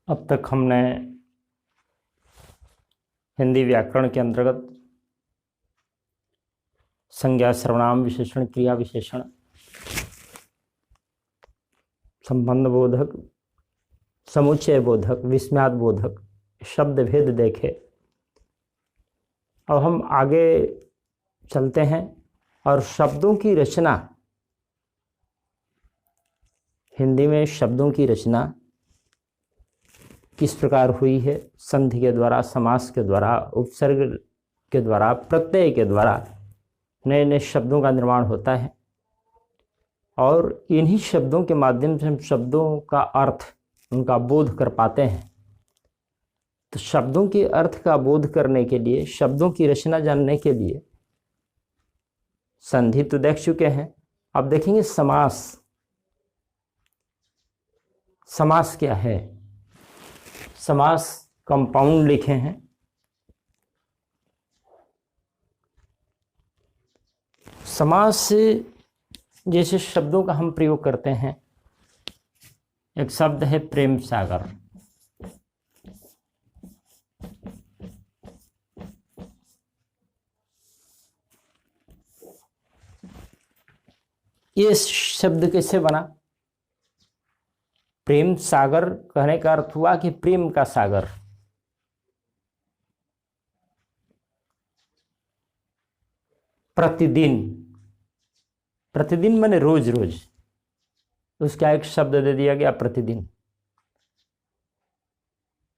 अब तक हमने हिंदी व्याकरण के अंतर्गत संज्ञा, सर्वनाम, विशेषण, क्रिया विशेषण, संबंध बोधक, समुच्चय बोधक, विस्मयात बोधक शब्द भेद देखे। अब हम आगे चलते हैं और शब्दों की रचना, हिंदी में शब्दों की रचना किस प्रकार हुई है, संधि के द्वारा, समास के द्वारा, उपसर्ग के द्वारा, प्रत्यय के द्वारा नए नए शब्दों का निर्माण होता है और इन्हीं शब्दों के माध्यम से हम शब्दों का अर्थ, उनका बोध कर पाते हैं। तो शब्दों के अर्थ का बोध करने के लिए, शब्दों की रचना जानने के लिए संधि तो देख चुके हैं। अब देखेंगे समास। समास क्या है? समास कंपाउंड लिखे हैं। समास से जैसे शब्दों का हम प्रयोग करते हैं, एक शब्द है प्रेम सागर। ये शब्द कैसे बना? प्रेम सागर कहने का अर्थ हुआ कि प्रेम का सागर। प्रतिदिन, प्रतिदिन माने रोज रोज, उसका एक शब्द दे दिया गया प्रतिदिन।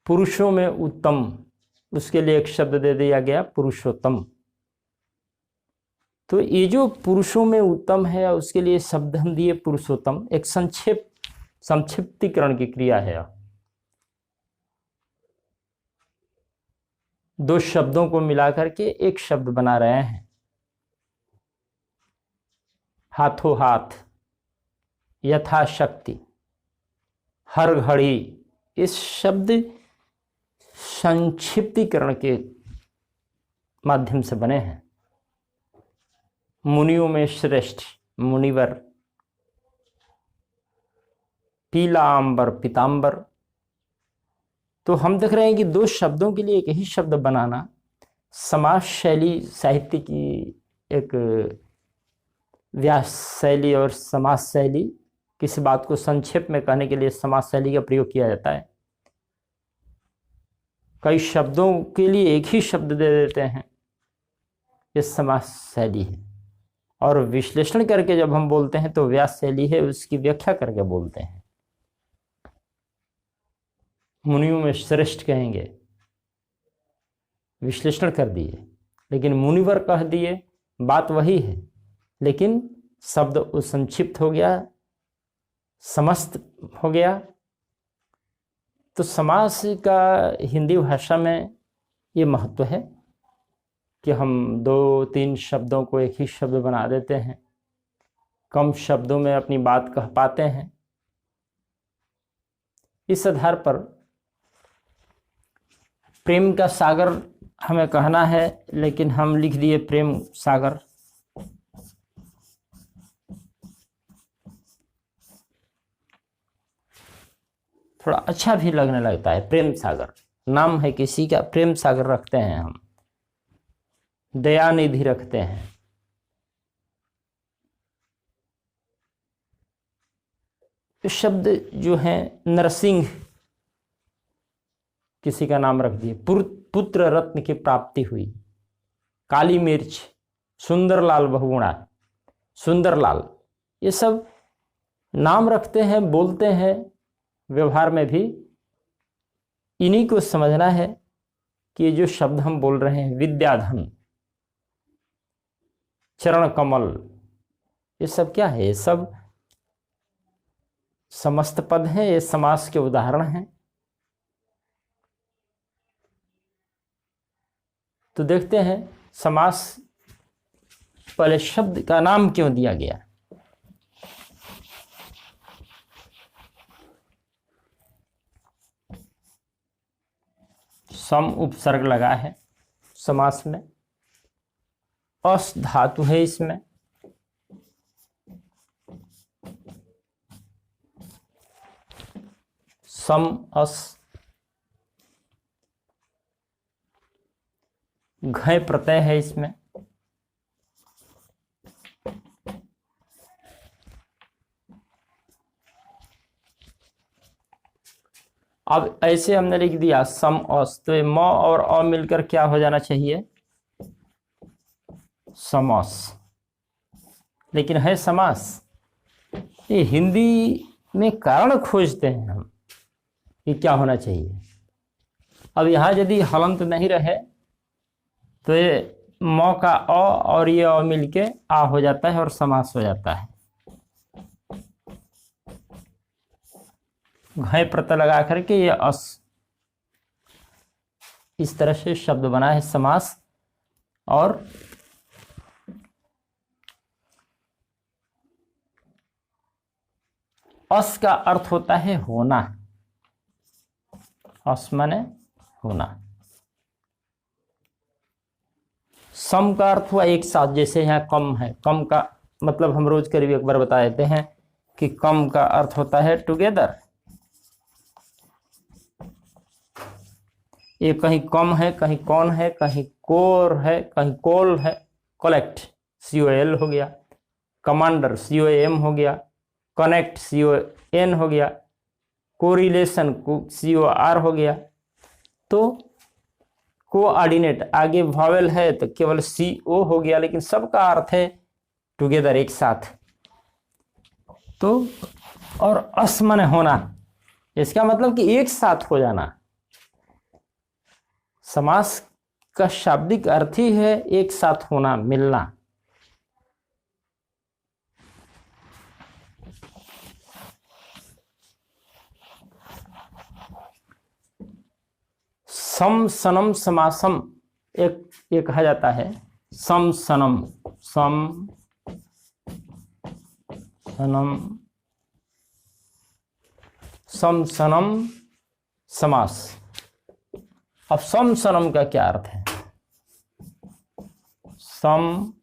पुरुषों में उत्तम, उसके लिए एक शब्द दे दिया गया पुरुषोत्तम। तो ये जो पुरुषों में उत्तम है उसके लिए शब्द हम दिए पुरुषोत्तम। एक संक्षिप्तीकरण की क्रिया है। दो शब्दों को मिलाकर के एक शब्द बना रहे हैं। हाथों हाथ, यथाशक्ति, हर घड़ी, इस शब्द संक्षिप्तीकरण के माध्यम से बने हैं। मुनियों में श्रेष्ठ, मुनिवर, पीलांबर, पीतांबर। तो हम देख रहे हैं कि दो शब्दों के लिए एक ही शब्द बनाना समास शैली, साहित्य की एक व्यास शैली और समास शैली। किसी बात को संक्षेप में कहने के लिए समास शैली का प्रयोग किया जाता है। कई शब्दों के लिए एक ही शब्द दे देते हैं, ये समास शैली है। और विश्लेषण करके जब हम बोलते हैं तो व्यास शैली है, उसकी व्याख्या करके बोलते हैं। मुनियों में श्रेष्ठ कहेंगे, विश्लेषण कर दिए, लेकिन मुनिवर कह दिए, बात वही है, लेकिन शब्द संक्षिप्त हो गया, समस्त हो गया। तो समास का हिंदी भाषा में ये महत्व है कि हम दो तीन शब्दों को एक ही शब्द बना देते हैं, कम शब्दों में अपनी बात कह पाते हैं। इस आधार पर प्रेम का सागर हमें कहना है, लेकिन हम लिख दिए प्रेम सागर। थोड़ा अच्छा भी लगने लगता है, प्रेम सागर नाम है किसी का, प्रेम सागर रखते हैं हम, दयानिधि रखते हैं। शब्द जो है नरसिंह, किसी का नाम रख दिए। पुत्र रत्न की प्राप्ति हुई। काली मिर्च, सुंदरलाल बहुगुणा, सुंदरलाल, ये सब नाम रखते हैं, बोलते हैं। व्यवहार में भी इन्हीं को समझना है कि ये जो शब्द हम बोल रहे हैं, विद्याधन, चरण कमल, ये सब क्या है? ये सब समस्त पद हैं, ये समास के उदाहरण हैं। तो देखते हैं समास पहले शब्द का नाम क्यों दिया गया। सम उपसर्ग लगा है समास में, अस धातु है इसमें, सम अस घय प्रत्यय है इसमें। अब ऐसे हमने लिख दिया सम अस, तो ये म और अ मिलकर क्या हो जाना चाहिए, समस, लेकिन है समास। ये हिंदी में कारण खोजते हैं हम कि क्या होना चाहिए। अब यहाँ यदि हलंत नहीं रहे तो ये म का अ और ये अ मिलके आ हो जाता है और समास हो जाता है। घय प्रत्यय लगा करके ये अस, इस तरह से शब्द बना है समास। और अस का अर्थ होता है होना, अस माने होना। सम का अर्थ हुआ एक साथ, जैसे यहाँ कम है, कम का मतलब हम रोज करीब एक बार बता देते हैं कि कम का अर्थ होता है टुगेदर। ये कहीं कम है, कहीं कौन है, कहीं कोर है, कहीं कोल है, कलेक्ट COL हो गया, कमांडर COM हो गया, कनेक्ट CON हो गया, कोरिलेशन COR हो गया। तो कोऑर्डिनेट आगे वॉवेल है तो केवल CO हो गया, लेकिन सबका अर्थ है टुगेदर, एक साथ। तो और अस माने होना, इसका मतलब कि एक साथ हो जाना। समास का शाब्दिक अर्थ ही है एक साथ होना, मिलना। सम सनम समासम एक कहा जाता है, सम सनम, सम सनम, सम सनम समास। अब सम सनम का क्या अर्थ है? सम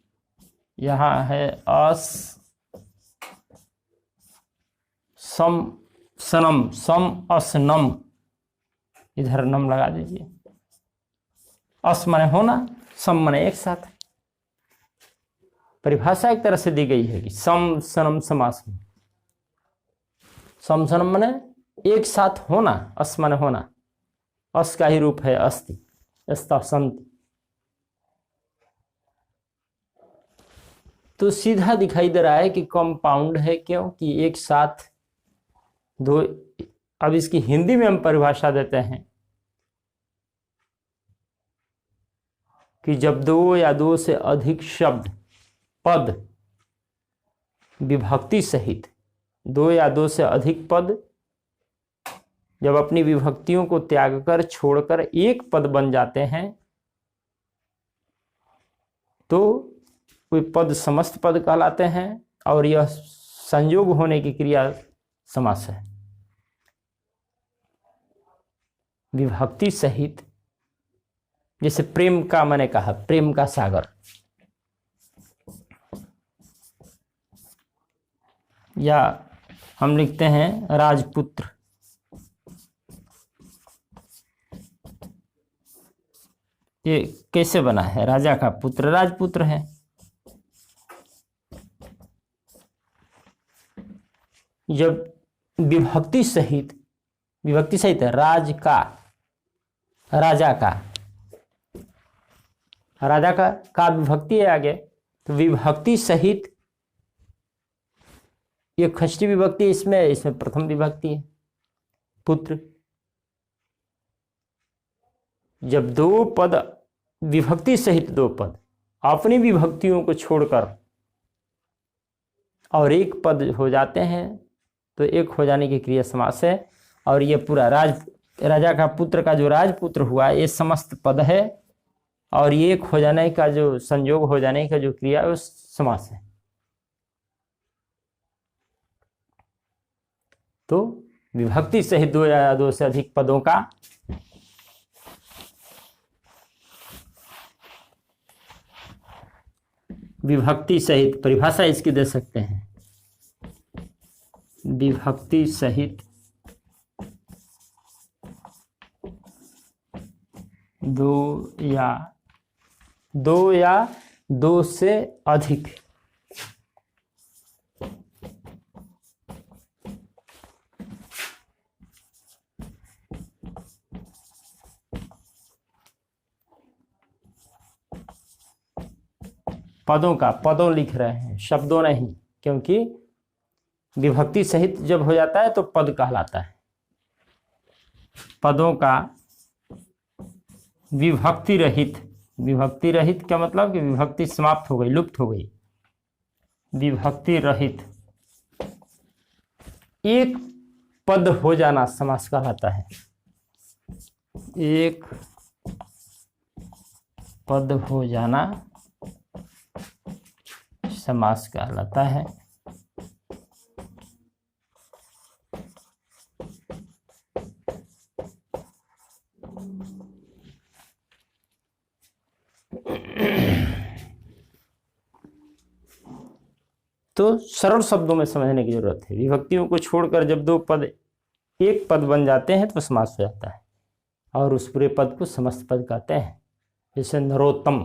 यहां है अस, सम सनम, सम अस नम, इधर नम लगा दीजिए। अस माने होना, सम माने एक साथ। परिभाषा एक तरह से दी गई है कि सम सनम समासम, सम सनम माने एक साथ होना, अस माने होना, अस का ही रूप है अस्ति, अस्ता संति। तो सीधा दिखाई दे रहा है कि कंपाउंड है, क्यों कि एक साथ दो। अब इसकी हिंदी में हम परिभाषा देते हैं कि जब दो या दो से अधिक शब्द पद विभक्ति सहित, दो या दो से अधिक पद जब अपनी विभक्तियों को त्याग कर छोड़कर एक पद बन जाते हैं तो वे पद समस्त पद कहलाते हैं, और यह संयोग होने की क्रिया समास है। विभक्ति सहित, जैसे प्रेम का, मैंने कहा प्रेम का सागर, या हम लिखते हैं राजपुत्र, ये कैसे बना है? राजा का पुत्र राजपुत्र है। जब विभक्ति सहित है, राज का, राजा का, राजा का विभक्ति है आगे, तो विभक्ति सहित ये षष्ठी विभक्ति इसमें प्रथम विभक्ति है, पुत्र। जब दो पद विभक्ति सहित दो पद अपनी विभक्तियों को छोड़कर और एक पद हो जाते हैं तो एक हो जाने की क्रिया समास है। और ये पूरा राजा का पुत्र का जो राजपुत्र हुआ, ये समस्त पद है, और ये एक हो जाने का जो संयोग हो जाने का जो क्रिया है वो समास है। तो विभक्ति सहित दो या दो से अधिक पदों का विभक्ति सहित, परिभाषा इसकी दे सकते हैं, विभक्ति सहित दो या दो या दो से अधिक। पदों का, पदों लिख रहे हैं, शब्दों नहीं, क्योंकि विभक्ति सहित जब हो जाता है तो पद कहलाता है। पदों का विभक्ति रहित, विभक्ति रहित क्या मतलब कि विभक्ति समाप्त हो गई, लुप्त हो गई, विभक्ति रहित एक पद हो जाना समास कहलाता है। एक पद हो जाना समास कहलाता है। तो सरल शब्दों में समझने की जरूरत है। विभक्तियों को छोड़कर जब दो पद एक पद बन जाते हैं तो समास हो जाता है, और उस पूरे पद को समस्त पद कहते हैं। जैसे नरोत्तम,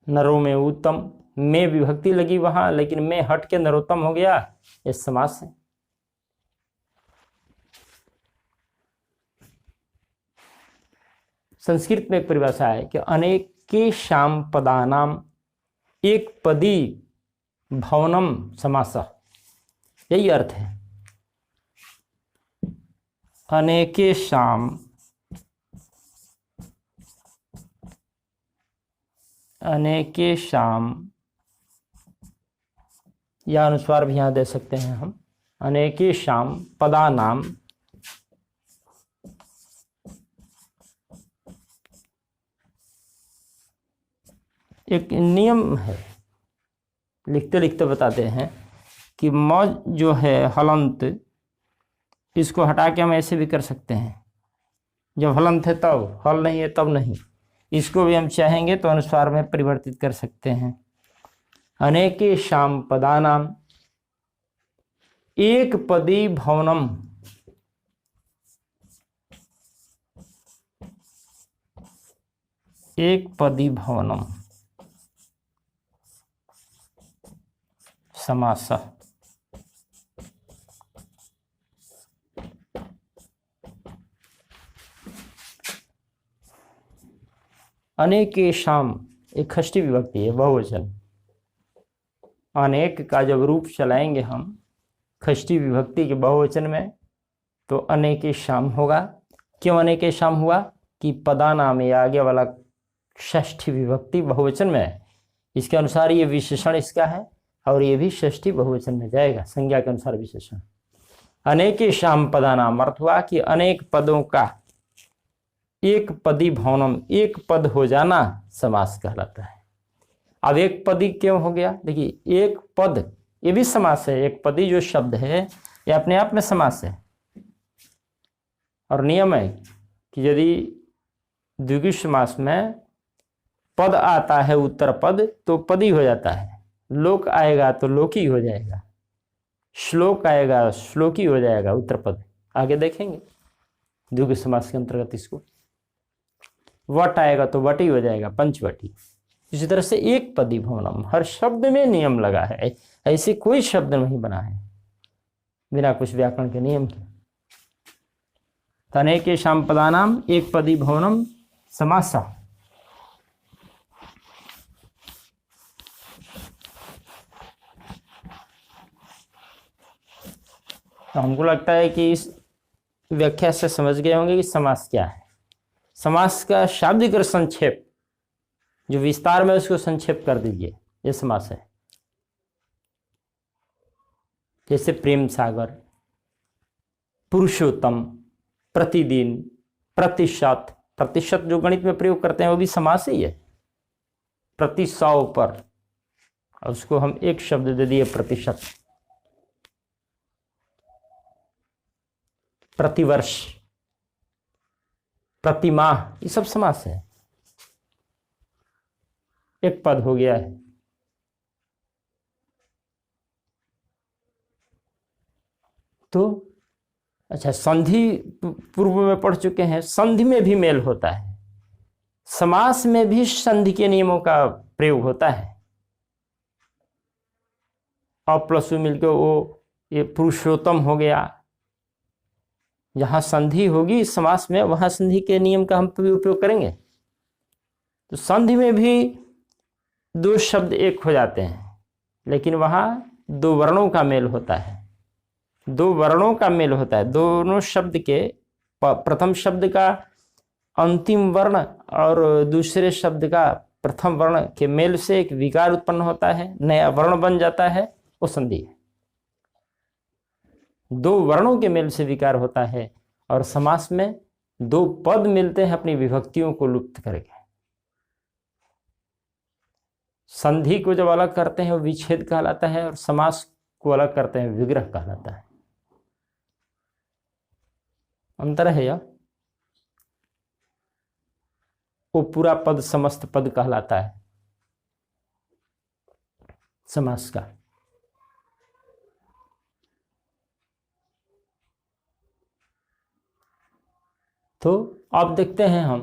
नरो में उत्तम, में विभक्ति लगी वहां, लेकिन में हट के नरोत्तम हो गया, ये समास है। संस्कृत में एक परिभाषा है कि अनेकेषां पदानां एक पदी भवनम समासः, यही अर्थ है। अनेकेषां या अनुस्वार भी यहां दे सकते हैं हम। अनेकेषां पदानां एक नियम है, लिखते लिखते बताते हैं कि मौज जो है हलंत, इसको हटा के हम ऐसे भी कर सकते हैं। जब हलंत है तब, हल नहीं है तब नहीं। इसको भी हम चाहेंगे तो अनुस्वार में परिवर्तित कर सकते हैं। अनेकेषां पदानां एक पदी भवनम, एक पदी भवनम समासः। अनेकेषां एक षष्ठी विभक्ति है, बहुवचन। अनेक का जब रूप चलाएंगे हम षष्ठी विभक्ति के बहुवचन में तो अनेकेषां होगा। क्यों अनेकेषां हुआ कि पदानाम में आगे वाला षष्ठी विभक्ति बहुवचन में है, इसके अनुसार ये विशेषण इसका है और ये भी षष्ठी बहुवचन में जाएगा, संज्ञा के अनुसार विशेषण। अनेकेषां पदानाम अर्थ हुआ कि अनेक पदों का एक पदी भवनम, एक पद हो जाना समास कहलाता है। अब एक पदी क्यों हो गया? देखिए एक पद ये भी समास है। एक पदी जो शब्द है ये अपने आप में समास है, और नियम है कि यदि द्विगु समास में पद आता है उत्तर पद तो पदी हो जाता है, लोक आएगा तो लोकी हो जाएगा, श्लोक आएगा श्लोकी हो जाएगा उत्तर पद। आगे देखेंगे द्विगु समास के अंतर्गत इसको। वट आएगा तो वटी हो जाएगा, पंचवटी। इसी तरह से एक पदी भवनम, हर शब्द में नियम लगा है, ऐसे कोई शब्द नहीं बना है बिना कुछ व्याकरण के नियम के। अनेकेषां पदानां एक पदी भवनम समासः। तो हमको लगता है कि इस व्याख्या से समझ गए होंगे कि समास क्या है। समास का शाब्दिक संक्षेप, जो विस्तार में उसको संक्षेप कर दीजिए, ये समास है। जैसे प्रेम सागर, पुरुषोत्तम, प्रतिदिन, प्रतिशत। प्रतिशत जो गणित में प्रयोग करते हैं वो भी समास ही है। प्रति 100 पर, और उसको हम एक शब्द दे दिए प्रतिशत। प्रतिवर्ष, प्रतिमाह, ये सब समास है। एक पद हो गया है। तो अच्छा, संधि पूर्व में पढ़ चुके हैं, संधि में भी मेल होता है। समास में भी संधि के नियमों का प्रयोग होता है। अ प्लस उ मिलकर वो ये पुरुषोत्तम हो गया। जहां संधि होगी समास में वहां संधि के नियम का हम उपयोग करेंगे। तो संधि में भी दो शब्द एक हो जाते हैं, लेकिन वहां दो वर्णों का मेल होता है। दो वर्णों का मेल होता है। दोनों शब्द के प्रथम शब्द का अंतिम वर्ण और दूसरे शब्द का प्रथम वर्ण के मेल से एक विकार उत्पन्न होता है, नया वर्ण बन जाता है, वो संधि है। दो वर्णों के मेल से विकार होता है। और समास में दो पद मिलते हैं अपनी विभक्तियों को लुप्त करके। संधि को जब अलग करते हैं वो विच्छेद कहलाता है, और समास को अलग करते हैं विग्रह कहलाता है। अंतर है यह। वो पूरा पद समस्त पद कहलाता है समास का। तो अब देखते हैं हम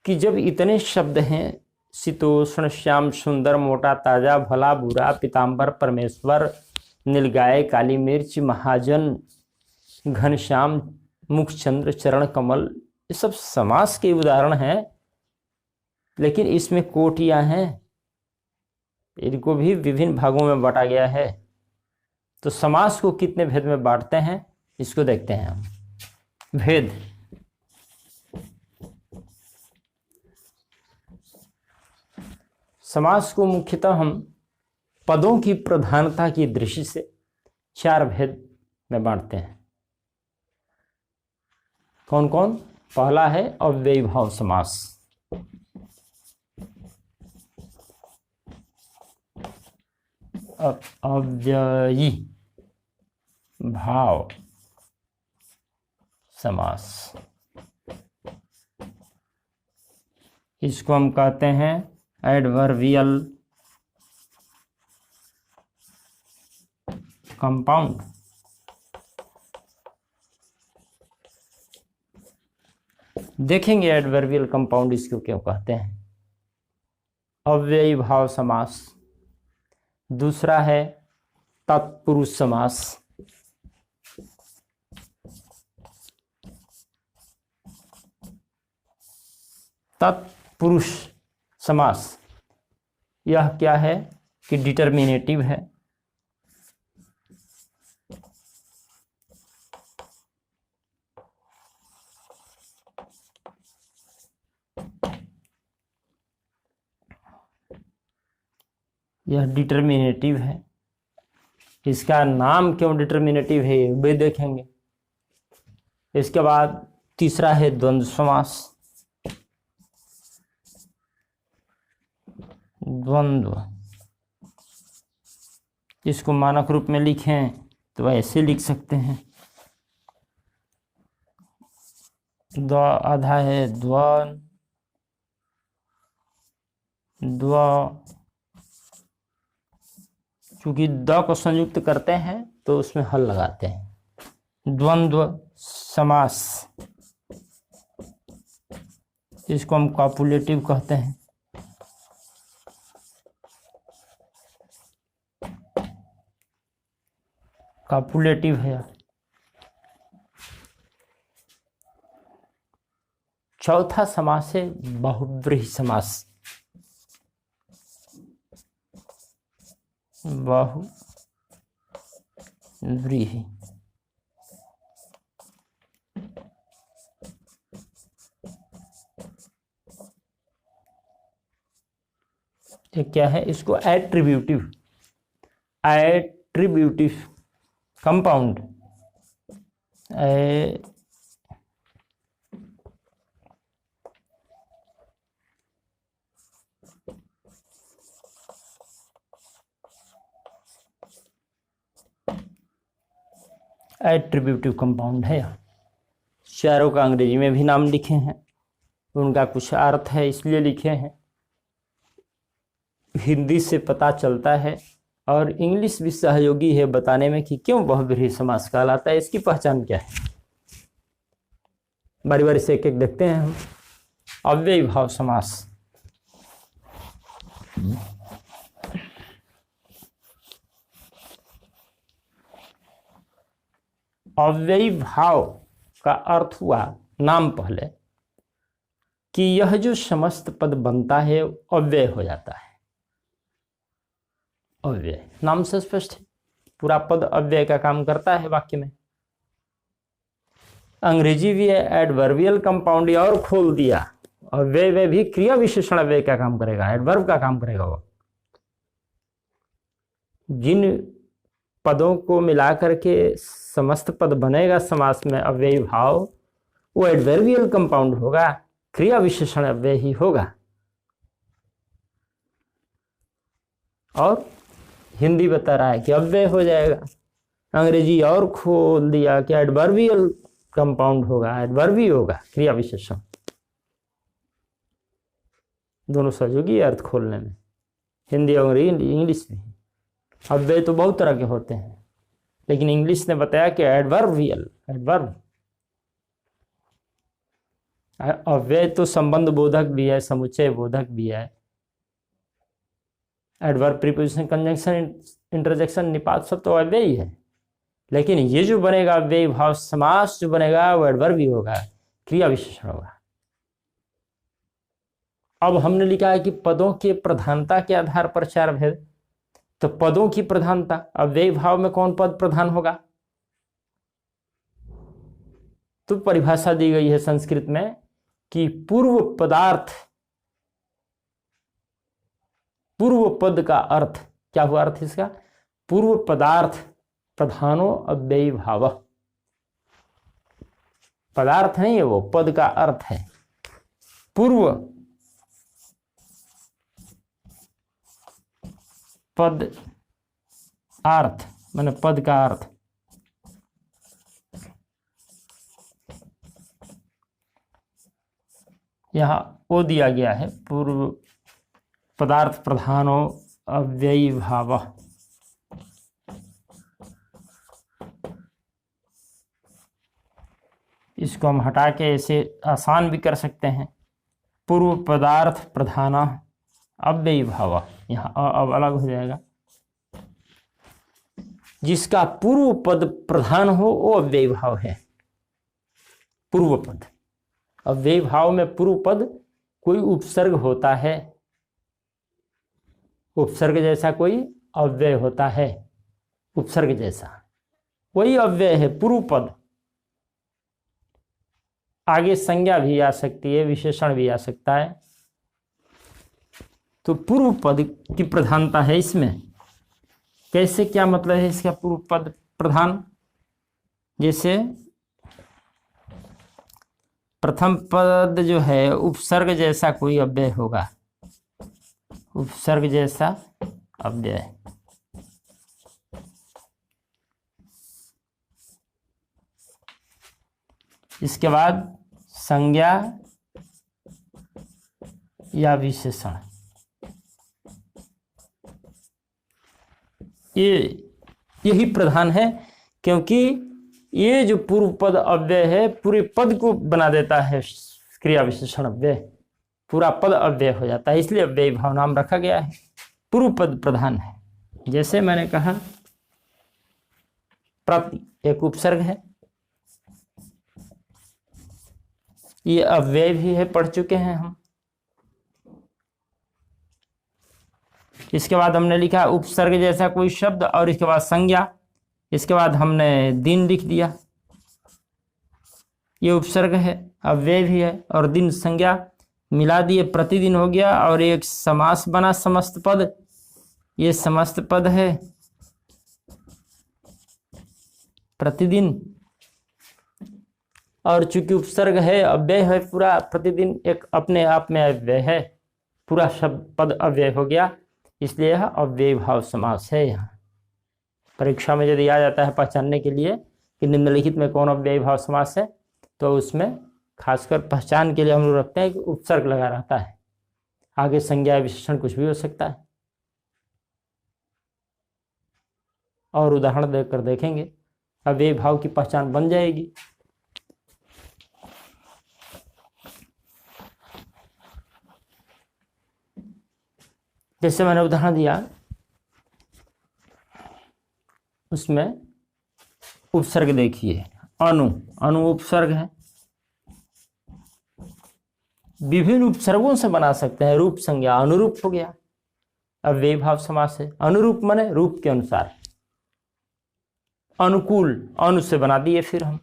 कि जब इतने शब्द हैं, शीतोष्ण, श्याम, सुंदर, मोटा, ताजा, भला, बुरा, पीताम्बर, परमेश्वर, नीलगाय, काली मिर्च, महाजन, घनश्याम, मुखचंद्र, चरण कमल, ये सब समास के उदाहरण हैं। लेकिन इसमें कोटियां हैं, इनको भी विभिन्न भागों में बांटा गया है। तो समास को कितने भेद में बांटते हैं इसको देखते हैं हम। भेद। समास को मुख्यतः हम पदों की प्रधानता की दृष्टि से चार भेद में बांटते हैं। कौन कौन? पहला है अव्ययी भाव समास। अव्ययी भाव समास, इसको हम कहते हैं एडवर्बियल कंपाउंड। देखेंगे एडवर्बियल कंपाउंड इसको क्यों कहते हैं। अव्ययी भाव समास। दूसरा है तत्पुरुष समास। तत्पुरुष समास यह क्या है कि डिटर्मिनेटिव है। यह डिटर्मिनेटिव है। इसका नाम क्यों डिटर्मिनेटिव है ये भी देखेंगे। इसके बाद तीसरा है द्वंद्व समास। द्वंद्व, इसको मानक रूप में लिखें तो ऐसे लिख सकते हैं। आधा है द्व, क्योंकि द को संयुक्त करते हैं तो उसमें हल लगाते हैं। द्वंद्व समास, इसको हम कॉपुलेटिव कहते हैं। कॉपुलेटिव है। चौथा समास है बहुव्रीहि समास। बहुव्रीहि, ये क्या है? इसको एट्रीब्यूटिव कंपाउंड एट्रीब्यूटिव कंपाउंड है। चारों का अंग्रेजी में भी नाम लिखे हैं, उनका कुछ अर्थ है इसलिए लिखे हैं। हिंदी से पता चलता है और इंग्लिश भी सहयोगी है बताने में कि क्यों बहुव्रीहि समास कहलाता है। इसकी पहचान क्या है, बारी बारी से एक एक देखते हैं हम। अव्ययी भाव समास। अव्ययी भाव का अर्थ हुआ, नाम पहले, कि यह जो समस्त पद बनता है अव्यय हो जाता है। अव्यय नाम से स्पष्ट है, पूरा पद अव्यय का काम करता है वाक्य में। अंग्रेजी भी है एडवर्बियल कंपाउंड, और खोल दिया, अव्यय में भी क्रिया विशेषण अव्यय का काम करेगा, एडवर्ब का काम करेगा। वो जिन पदों को मिलाकर के समस्त पद बनेगा समास में अव्ययी भाव, वो एडवर्बियल कंपाउंड होगा, क्रिया विशेषण अव्यय ही होगा। और हिंदी बता रहा है कि अव्यय हो जाएगा, अंग्रेजी और खोल दिया कि एडवर्बियल कंपाउंड होगा, एडवर्बी होगा, क्रिया विशेषण। दोनों सहयोगी अर्थ खोलने में, हिंदी और इंग्लिश भी। अव्यय तो बहुत तरह के होते हैं, लेकिन इंग्लिश ने बताया कि एडवर्बियल, एडवर्ब। अव्यय तो संबंध बोधक भी है, समुच्चय बोधक भी है। एडवर्ब, प्रीपोजिशन, कंजंक्शन, इंटरजेक्शन, निपात सब तो अव्यय है, लेकिन ये जो बनेगा अव्ययी भाव समास जो बनेगा वो एडवर्ब भी होगा, क्रिया विशेषण होगा। अब हमने लिखा है कि पदों के प्रधानता के आधार पर चार भेद। तो पदों की प्रधानता, अव्ययी भाव में कौन पद प्रधान होगा? तो परिभाषा दी गई है संस्कृत में कि पूर्व पदार्थ, पूर्व पद का अर्थ क्या हुआ? अर्थ इसका पूर्व पदार्थ प्रधानो अव्ययी भाव। पदार्थ नहीं है वो, पद का अर्थ है। पूर्व पद अर्थ माने पद का अर्थ। यहां वो दिया गया है, पूर्व पदार्थ प्रधानो अव्ययी भाव। इसको हम हटा के ऐसे आसान भी कर सकते हैं, पूर्व पदार्थ प्रधाना अव्ययी भाव। यहाँ अब अलग हो जाएगा, जिसका पूर्व पद प्रधान हो वो अव्ययी भाव है। पूर्व पद, अव्ययी भाव में पूर्व पद कोई उपसर्ग होता है, उपसर्ग जैसा कोई अव्यय होता है, उपसर्ग जैसा वही अव्यय है पूर्व पद। आगे संज्ञा भी आ सकती है, विशेषण भी आ सकता है। तो पूर्व पद की प्रधानता है इसमें। कैसे, क्या मतलब है इसका पूर्व पद प्रधान? जैसे प्रथम पद जो है उपसर्ग जैसा कोई अव्यय होगा, उपसर्ग जैसा अव्यय। इसके बाद संज्ञा या विशेषण, यही प्रधान है, क्योंकि ये जो पूर्व पद अव्यय है पूरे पद को बना देता है। क्रिया विशेषण अव्यय, पूरा पद अव्यय हो जाता है, इसलिए अव्ययी भाव नाम रखा गया है। पूर्व पद प्रधान है। जैसे मैंने कहा प्रति एक उपसर्ग है, ये अव्यय भी है, पढ़ चुके हैं हम। इसके बाद हमने लिखा उपसर्ग जैसा कोई शब्द, और इसके बाद संज्ञा। इसके बाद हमने दिन लिख दिया, ये उपसर्ग है, अव्यय भी है, और दिन संज्ञा मिला दिए, प्रतिदिन हो गया। और एक समास बना समस्त पद, ये समस्त पद है प्रतिदिन। और चूंकि उपसर्ग है, अव्यय है पूरा, प्रतिदिन एक अपने आप में अव्यय है, पूरा शब्द पद अव्यय हो गया, इसलिए यह अव्ययी भाव समास है। यहाँ परीक्षा में यदि आ जाता है पहचानने के लिए कि निम्नलिखित में कौन अव्ययी भाव समास है, तो उसमें खासकर पहचान के लिए हम लोग रखते हैं कि उपसर्ग लगा रहता है, आगे संज्ञा विशेषण कुछ भी हो सकता है। और उदाहरण देकर देखेंगे, अव्ययी भाव की पहचान बन जाएगी। जैसे मैंने उदाहरण दिया, उसमें उपसर्ग देखिए, अनु, अनु उपसर्ग है, विभिन्न उपसर्गों से बना सकते हैं। रूप संज्ञा अनुरूप हो गया। अब व्ययभाव समास है, अनुरूप माने रूप के अनुसार, अनुकूल, अनु से बना दिए फिर हम।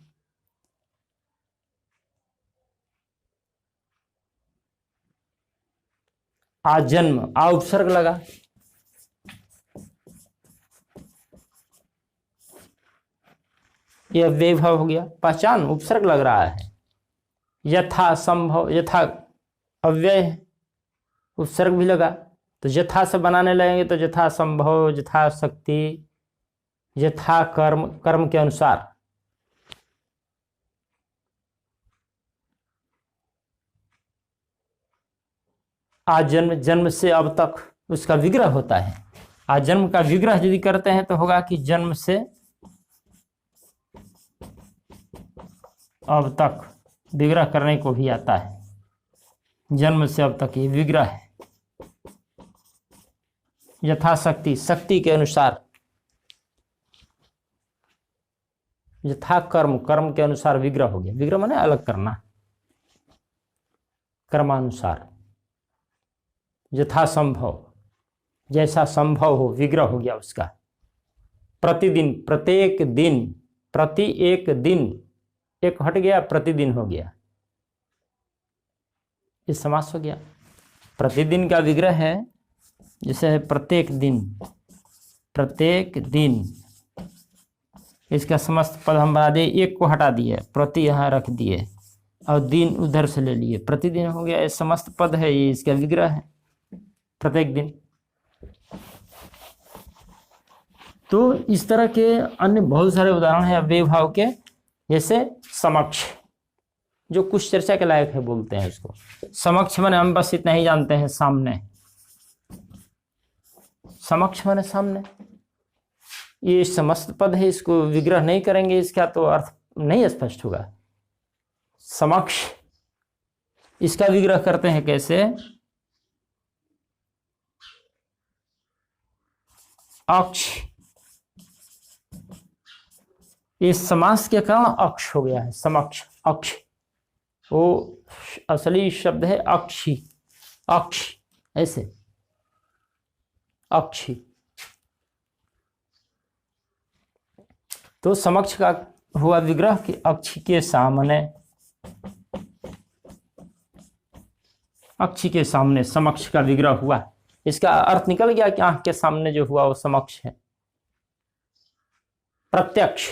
आजन्म, आ उपसर्ग लगा, यह व्ययभाव हो गया। पहचान, उपसर्ग लग रहा है। यथा संभव, यथा अव्यय है, उपसर्ग भी लगा, तो यथा से बनाने लगेंगे तो यथा संभव, यथा शक्ति, यथा कर्म, कर्म के अनुसार। आजन्म, जन्म से अब तक उसका विग्रह होता है। आजन्म का विग्रह यदि करते हैं तो होगा कि जन्म से अब तक, विग्रह करने को भी आता है। जन्म से अब तक ये विग्रह है। यथाशक्ति, शक्ति के अनुसार। यथा कर्म, कर्म के अनुसार विग्रह हो गया। विग्रह माने अलग करना, कर्मानुसार। यथा संभव, जैसा संभव हो, विग्रह हो गया उसका। प्रतिदिन, प्रत्येक दिन, प्रति एक दिन, एक हट गया, प्रतिदिन हो गया, ये समास हो गया। प्रतिदिन का विग्रह है, जैसे है प्रत्येक दिन, प्रत्येक दिन, इसका समस्त पद हम बना दिए, एक को हटा दिए, प्रति यहाँ रख दिए और दिन उधर से ले लिए, प्रतिदिन हो गया। ये समस्त पद है, ये इसका विग्रह है, प्रत्येक दिन। तो इस तरह के अन्य बहुत सारे उदाहरण हैं अव्ययभाव के। जैसे समक्ष, जो कुछ चर्चा के लायक है बोलते हैं उसको। समक्ष माने हम बस इतना ही जानते हैं, सामने। समक्ष माने सामने, ये समस्त पद है, इसको विग्रह नहीं करेंगे, इसका तो अर्थ नहीं स्पष्ट होगा। समक्ष, इसका विग्रह करते हैं कैसे? अक्ष, इस समास के कारण अक्ष हो गया है, समक्ष, अक्ष। वो असली शब्द है अक्षी, अक्ष, ऐसे अक्षी। तो समक्ष का हुआ विग्रह कि अक्षी के सामने, अक्षी के सामने समक्ष का विग्रह हुआ। इसका अर्थ निकल गया कि आंख के सामने जो हुआ वो समक्ष है। प्रत्यक्ष,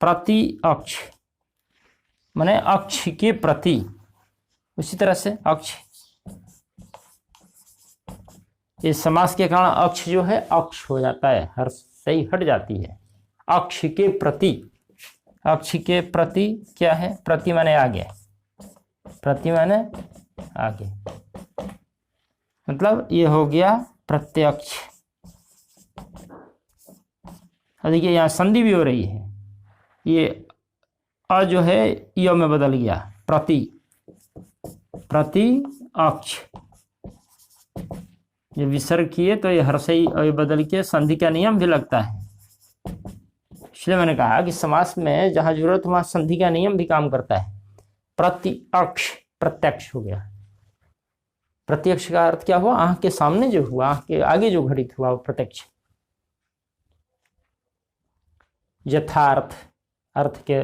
प्रति अक्ष माने अक्ष के प्रति, उसी तरह से अक्ष, इस समास के कारण अक्ष जो है अक्ष हो जाता है, हर सही हट जाती है। अक्ष के प्रति, अक्ष के प्रति क्या है? प्रति माने आगे, प्रति माने आगे, मतलब ये हो गया प्रत्यक्ष। देखिए यहाँ संधि भी हो रही है, ये अ जो है य में बदल गया, प्रति, प्रति अक्ष। ये विसर्ग किए तो ये हर्षई और ये बदल के संधि का नियम भी लगता है। इसलिए मैंने कहा कि समास में जहां जरूरत वहां संधि का नियम भी काम करता है। प्रति अक्ष, प्रत्यक्ष हो गया। प्रत्यक्ष का अर्थ क्या हुआ? आंख के सामने जो हुआ, आंख के आगे जो घटित हुआ वो प्रत्यक्ष। यथार्थ, अर्थ के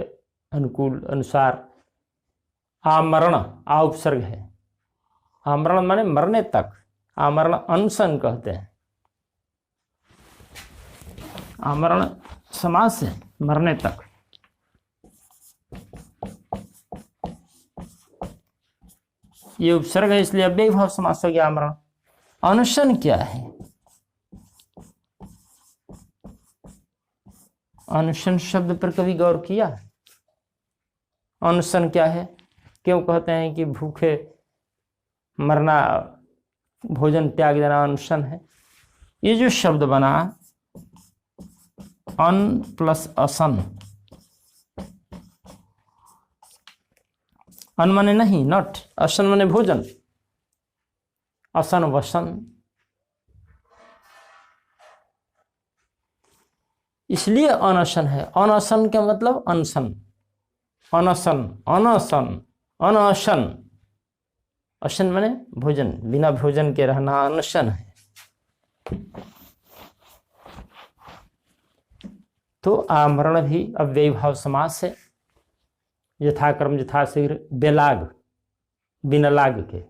अनुकूल अनुसार। आमरण, आ उपसर्ग है। आमरण माने मरने तक, आमरण अनशन कहते हैं। आमरण समास है, मरने तक। ये उपसर्ग है इसलिए अव्ययभाव समास हो गया आमरण। अनशन क्या है? अनशन शब्द पर कभी गौर किया? अनशन क्या है? क्यों कहते हैं कि भूखे मरना, भोजन त्याग देना अनशन है? ये जो शब्द बना अन प्लस असन, अन्न माने नहीं, नॉट। असन माने भोजन, असन वसन। इसलिए अनशन है। अनशन का मतलब अनशन, अनशन, अनशन, अनशन। अशन माने भोजन, बिना भोजन के रहना अनशन है। तो आमरण भी अव्ययी भाव समास है। यथाक्रम यथाशीघ्र, बेलाग, बिना लाग के,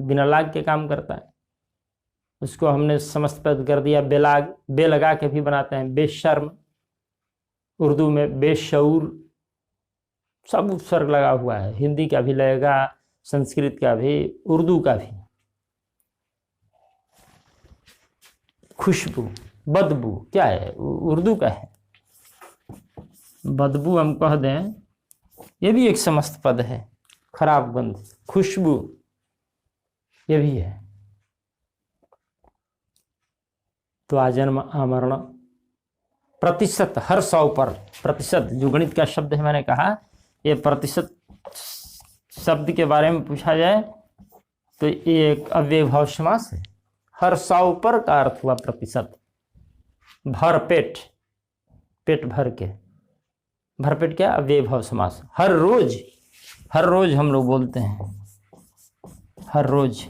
बिना लाग के काम करता है, उसको हमने समस्त पद कर दिया बेलाग। बे लगा के भी बनाते हैं, बेशर्म, उर्दू में बेशऊर, सब उपसर्ग लगा हुआ है। हिंदी का भी लगेगा, संस्कृत का भी, उर्दू का भी। खुशबू, बदबू क्या है, उर्दू का है। बदबू हम कह दें, ये भी एक समस्त पद है, खराब गंध। खुशबू ये भी है। तो आजन्म, आमरण, प्रतिशत, हर 100 पर। प्रतिशत जो गणित का शब्द है, मैंने कहा ये प्रतिशत शब्द के बारे में पूछा जाए तो ये एक अव्ययी भाव समास है। हर 100 पर का अर्थ हुआ प्रतिशत। भर पेट, पेट भर के, भरपेट क्या, अव्ययी भाव समास। हर रोज, हर रोज हम लोग बोलते हैं, हर रोज,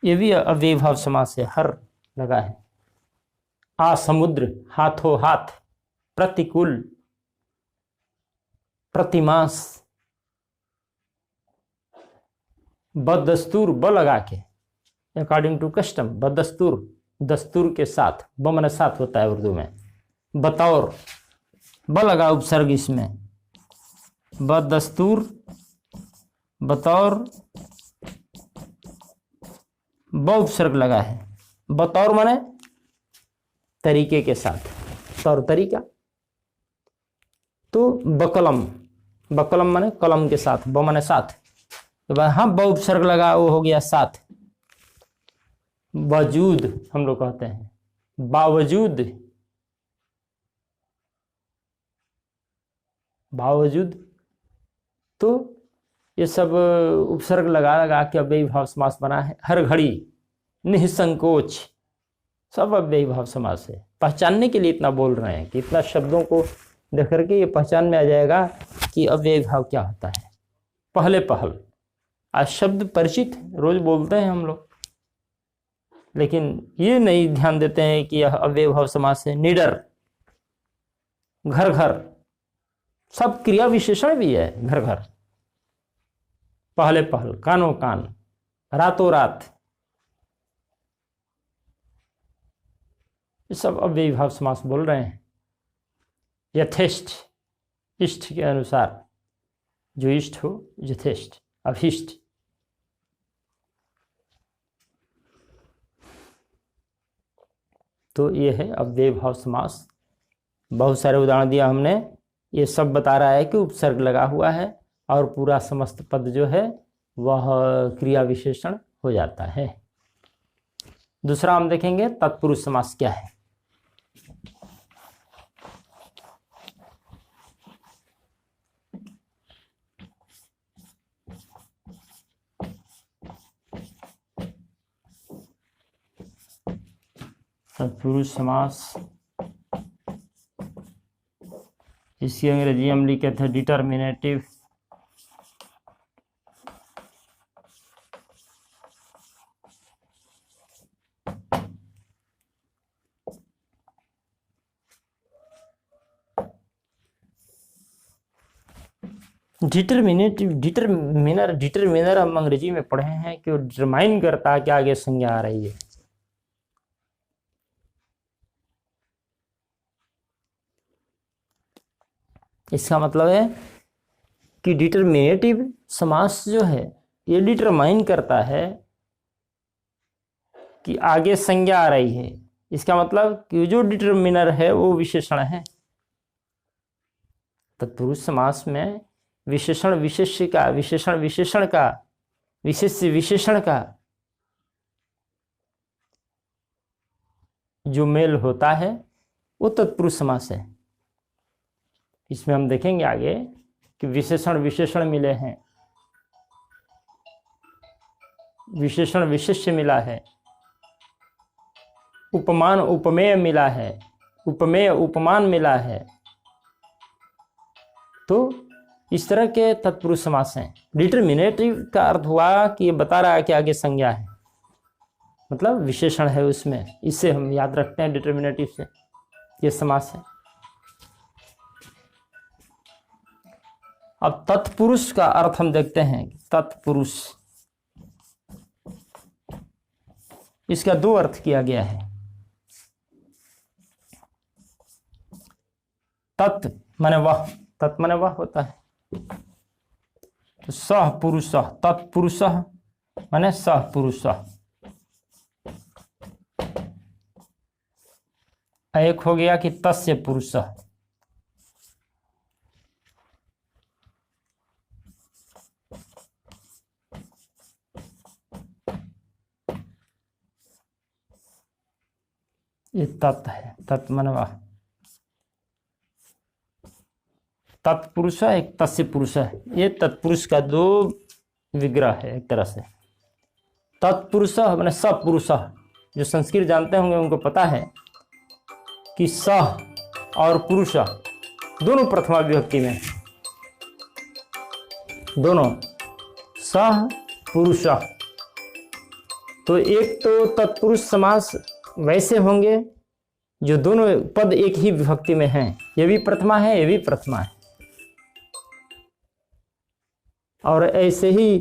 ये भी अव्ययी भाव समास है, हर लगा है। आ समुद्र, हाथों हाथ, प्रतिकूल, प्रतिमास, बदस्तूर, ब लगा के, अकॉर्डिंग टू कस्टम, बदस्तूर, दस्तूर के साथ, ब माने साथ होता है उर्दू में। बतौर, ब लगा उपसर्ग इसमें, बदस्तूर, बतौर, ब उपसर्ग लगा है। बतौर माने तरीके के साथ, तौर तरीका। तो बकलम, बकलम माने कलम के साथ, ब माने साथ, तो हाँ ब उपसर्ग लगा, वो हो गया साथ। वजूद हम लोग कहते हैं, बावजूद, बावजूद। तो ये सब उपसर्ग लगा लगा के अव्ययी भाव समास बना है। हर घड़ी, निःसंकोच, सब अव्ययी भाव समास है। पहचानने के लिए इतना बोल रहे हैं कि इतना शब्दों को देख करके ये पहचान में आ जाएगा कि अव्ययी भाव क्या होता है। पहले पहल, आज शब्द परिचित है, रोज बोलते हैं हम लोग, लेकिन ये नहीं ध्यान देते हैं कि यह अव्ययी भाव समास है। निडर, घर घर, सब क्रिया विशेषण भी है। घर घर, पहले पहल, कानों कान, रातों रात, ये सब अव्ययी भाव समास बोल रहे हैं। यथेष्ट, इष्ट के अनुसार, जो इष्ट हो, यथेष्ट, अभिष्ट। तो ये है अव्ययी भाव समास। बहुत सारे उदाहरण दिया हमने। ये सब बता रहा है कि उपसर्ग लगा हुआ है और पूरा समस्त पद जो है वह क्रिया विशेषण हो जाता है। दूसरा हम देखेंगे तत्पुरुष समास क्या है। तत्पुरुष समास, इसकी अंग्रेजी हम लिखे थे डिटर्मिनेटिव। डिटर्मिनेटिव, डिटर्मिनर हम अंग्रेजी में पढ़े हैं कि वो डिटरमाइन करता है कि आगे संज्ञा आ रही है। इसका मतलब है कि डिटर्मिनेटिव समास जो है ये डिटरमाइन करता है कि आगे संज्ञा आ रही है। इसका मतलब कि जो डिटर्मिनर है वो विशेषण है। तत्पुरुष समास में विशेषण विशेष्य का, विशेषण विशेषण का, विशेष्य विशेषण का जो मेल होता है वो तत्पुरुष समास है। इसमें हम देखेंगे आगे कि विशेषण विशेषण मिले हैं विशेषण विशेष्य मिला है, उपमान उपमेय मिला है, उपमेय उपमान मिला है। तो इस तरह के तत्पुरुष समास हैं। डिटर्मिनेटिव का अर्थ हुआ कि ये बता रहा है कि आगे संज्ञा है, मतलब विशेषण है उसमें। इससे हम याद रखते हैं डिटर्मिनेटिव से, ये समास है। अब तत्पुरुष का अर्थ हम देखते हैं। तत्पुरुष, इसका दो अर्थ किया गया है। तत् माने वह, तत् माने वह होता है। तो सह पुरुष, तत्पुरुष माने सह पुरुष। एक हो गया कि तस्य पुरुष, ये तत् है, तत् माने वह। तत्पुरुष है, एक तस्य पुरुष है। ये तत्पुरुष का दो विग्रह है एक तरह से। तत्पुरुष माने सपुरुष। जो संस्कृत जानते होंगे उनको पता है कि सह और पुरुष दोनों प्रथमा विभक्ति में, दोनों सह पुरुष। तो एक तो तत्पुरुष समास वैसे होंगे जो दोनों पद एक ही विभक्ति में हैं। ये भी प्रथमा है, ये भी प्रथमा है। और ऐसे ही